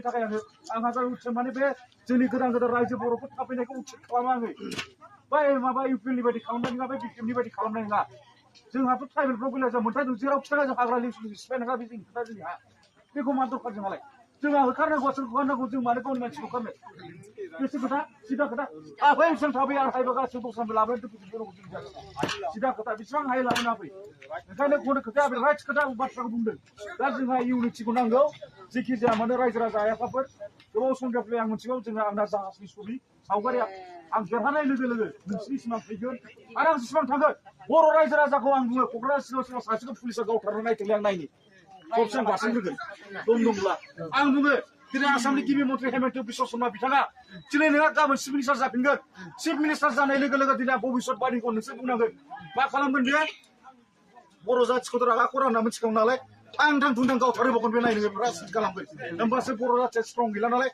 थाखाय आं हाजार उच्च माने बे जोंनि गोदान गोदान रायजो बर'फोर थाफैनायखौ उच्च खालामाखै बै माबा इउपिएलनि बायदि खालामनाय नङा बै बिपिएफनि बायदि खालामनाय नङा जोंहाथ' ट्राइबेलफ्राव गैला जों मोनथाय जेराव खिथाना जों हाग्रा लिसु सिफाय नङा बे जोंनि खोथा जोंहा बेखौ मा दरखार जोंहालाय जोंहा होखारनांगौ सोरखौ होनांगौ जों मानो गावनि मानसिखौ होखारनो बेसो खोथा सिदा खोथा आफाय जों थाबै आरो हायबा गासिबो दस्रानिफ्राय लाबोनानै दोनफैजोबनांगौ जों सिदा खोथा बेसेबां हाय लाबोनो हाफै ओंखायनो गनो खोथाया बे राइट्स खोथा बाथ्राखौ बुंदों दा जोंहा इउनिटिखौ नांगौ जेखि जाया मानो रायजो राजा आफाफोर गोबाव सम जाफैबाय आं मोनथिगौ जोंहा आंना जाहाजनि छबि सावगारिया आं देरहानाय लोगो लोगो नोंसिनि सिमां फैगोन आरो आं जेसेबां थांगोन बर' रायजो राजाखौ आं बुङो क'क्राझार सिङाव सोरबा सासेखौ पुलिसा गावथारनो नायथोंलै आं नायनि सबसे आं गासिन होगोन दम दंब्ला आं बुङो दिनै आसामनि गिबि मन्थ्रि हेमन्त बिश्व शर्मा बिथाङा दिनै नोंहा गाबोन चिफ मिनिस्टार जाफिनगोन चिफ मिनिस्टार जानाय लोगो लोगो दिनै भबिष्यत बादिखौ नोंसोर बुंनांगोन मा खालामगोन बे बर' जाथिखौथ' रागा खरा होनना मिथिखागौ नालाय आं थां थुंथां गावथारबोगोन बे नायनो रासिद खालामगोन होमबासो बर' जाथिया स्ट्रं गैला नालाय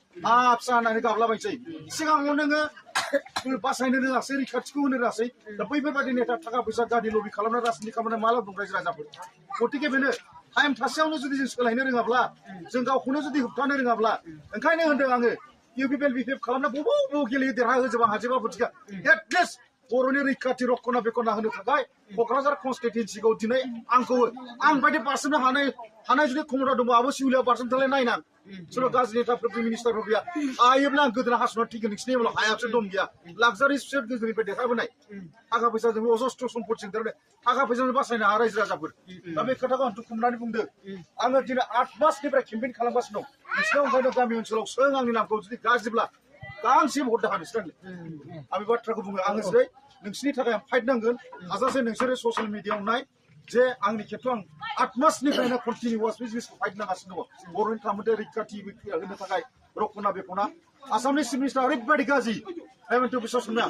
फिसा होननानै गाबलाबायसै सिगाङाव नोङो बासायनो रोङासै रैखाथिखौ होनो रोङासै दा बैफोरबायदि नेता थाखा फैसा गारि लबि खालामनाय राजनिति खालामनाय माला दं रायजो राजाफोर गतिके बेनो टाइम थासेयावनो जुदि जों सोलायनो रोङाब्ला जों गावखौनो जुदि होबथानो रोङाब्ला ओंखायनो होनदों आङो इउपिपिएल बिपिएफ खालामना बबाव गेलेयो देरहा होजोबा हाजोबा बोथिया एटलिस्ट बर'नि रैखाथि रक्षना बेखना होनो थाखाय क'क्राझार कनस्टिटुवेन्सिखौ दिनै आंखौ आं बायदि बारसोमनो हानाय जुदि क्षमता दंबा आबो सिउलिया बारसोमथालाय नायना सोरबा गाज्रि नेताफोर मिनिस्टारफोर गैया हायोब्ला आं गोदोना हासुना थैगोन नोंसिनि उनाव हायाबसो दम गैया लाक्जारि स्टेट गोजौनिफ्राय देखायबोनाय थाखा फैसाजों अजस्त्र सम्पतिजों देरबोनाय थाखा फैसाजों बासायनो हाया रायजो राजाफोर दा बे खोथाखौ आं दुखु मोननानै बुंदों आङो दिनै 8 मासनिफ्राय केम्पेइन खालामगासिनो दं नोंसिनाव ओंखायनो गामि ओनसोलाव सों आंनि नामखौ जुदि गाज्रिब्ला गांसे भट दाहा नोंसोरनो आं बे बाथ्राखौ बुङो आङो जेरै नोंसिनि थाखाय आं फाइट नांगोन हाजासे नोंसोरो ससियेल मिडियायाव नाय जे आंनि खेथ्रआव आं 8 मासनिफ्रायनो कन्टिनिउवास बे जिनिसखौ फाइट नांगासिनो दङ बर'नि थामोन्दै रैखाथि होनो थाखाय रक्षना बेखना आसामनि चिफ मिनिस्टार ओरैबायदि गाज्रि हेमन्त बिश्व शर्माया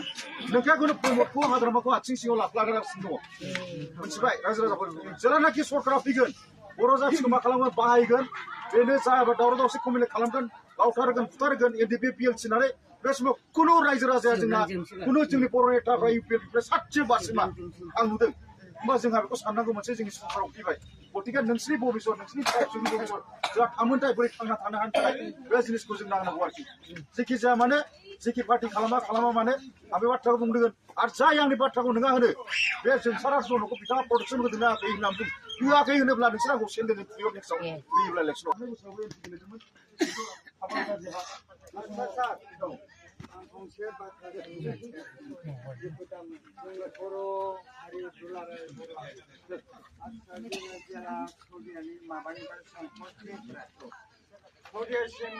नोंथांखौनो प्रमदखौ हाग्रामाखौ आथिं सिङाव लाफ्लागासिनो दङ मोनथिबाय रायजो राजाफोर जेलानाखि सरकारा फैगोन बर' जाथिखौ मा खालामगोन बाहायगोन बेनो जायाबा दावराव दावसि कमिले खालामगोन गावथारगोन फुथारगोन एनडिपि पिएलसि होननानै बे समाव खुनु रायजो राजाया जोंना खुनु जोंनि बर' नेताफ्रा इउपिएलनिफ्राय सातसे बारसिमा आं नुदों होमबा जोंहा बेखौ साननांगौ मोनसे जोंनि सरकाराव फैबाय गतिके नोंसिनि भबिष्यत नोंसिनि ट्राइबनि भबिष्यत जोंहा थामोन्थाय बोरै थांना थानो हानो थाखाय बे जिनिसखौ जों नांनांगौ आरोखि जेखि जाया मानो जेखि पार्टि खालामा मानो आं बे बाथ्राखौ बुंदों आरो जाय आंनि बाथ्राखौ नोङा होनो बे जोंसारा जन'खौ बिथाङा प्रटेकसन होदोंना होआखै होननानै होआखै होनोब्ला नोंसोर आंखौ सेन्देल प्रिअ नेक्स्टआव फैयोब्ला इलेक्सनाव आं गंसे बाथ्रा बर' हारि दुलाराय बर' आसामनि जेला सौदियानि माबानिफ्राय सम्पतिसिम